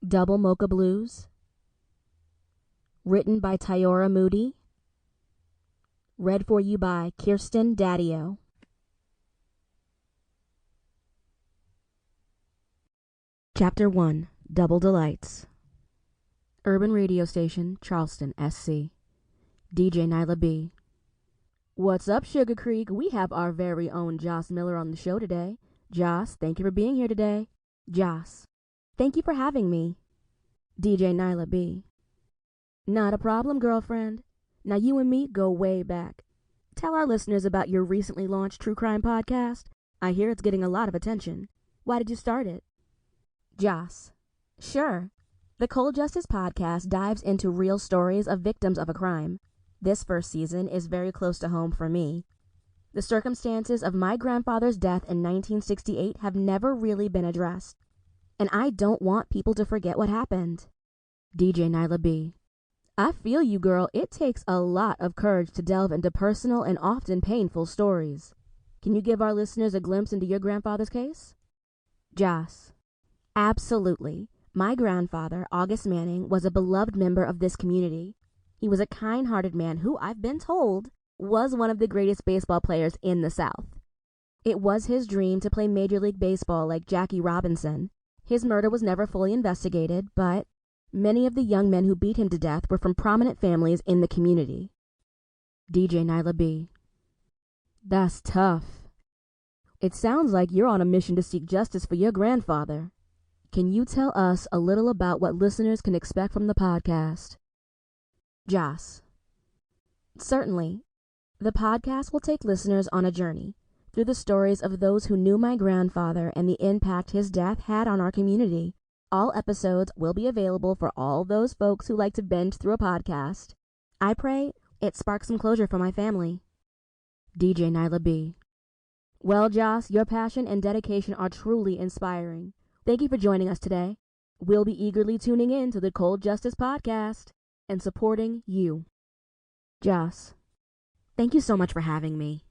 Double Mocha Blues. Written by Tyora Moody. Read for you by Kirsten Daddio. Chapter 1. Double Delights. Urban Radio Station, Charleston, SC. DJ Nyla B. What's up, Sugar Creek? We have our very own Joss Miller on the show today. Joss, thank you for being here today. Joss, thank you for having me. DJ Nyla B. Not a problem, girlfriend. Now you and me go way back. Tell our listeners about your recently launched true crime podcast. I hear it's getting a lot of attention. Why did you start it? Joss. Sure. The Cold Justice podcast dives into real stories of victims of a crime. This first season is very close to home for me. The circumstances of my grandfather's death in 1968 have never really been addressed, and I don't want people to forget what happened. DJ Nyla B. I feel you, girl. It takes a lot of courage to delve into personal and often painful stories. Can you give our listeners a glimpse into your grandfather's case? Joss. Absolutely. My grandfather, August Manning, was a beloved member of this community. He was a kind-hearted man who, I've been told, was one of the greatest baseball players in the South. It was his dream to play Major League Baseball like Jackie Robinson. His murder was never fully investigated, but many of the young men who beat him to death were from prominent families in the community. DJ Nyla B. That's tough. It sounds like you're on a mission to seek justice for your grandfather. Can you tell us a little about what listeners can expect from the podcast? Joss. Certainly. The podcast will take listeners on a journey through the stories of those who knew my grandfather and the impact his death had on our community. All episodes will be available for all those folks who like to binge through a podcast. I pray it sparks some closure for my family. DJ Nyla B. Well, Joss, your passion and dedication are truly inspiring. Thank you for joining us today. We'll be eagerly tuning in to the Cold Justice podcast and supporting you. Joss, thank you so much for having me.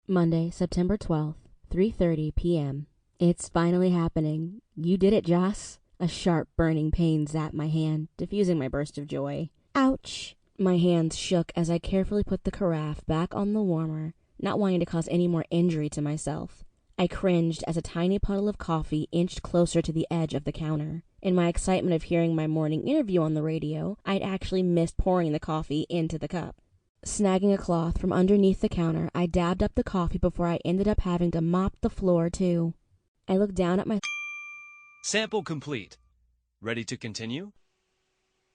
Monday, September 12th, 3:30 p.m. It's finally happening. You did it, Joss. A sharp, burning pain zapped my hand, diffusing my burst of joy. Ouch! My hands shook as I carefully put the carafe back on the warmer, not wanting to cause any more injury to myself. I cringed as a tiny puddle of coffee inched closer to the edge of the counter. In my excitement of hearing my morning interview on the radio, I'd actually missed pouring the coffee into the cup. Snagging a cloth from underneath the counter, I dabbed up the coffee before I ended up having to mop the floor, too. I looked down at my... Sample complete. Ready to continue?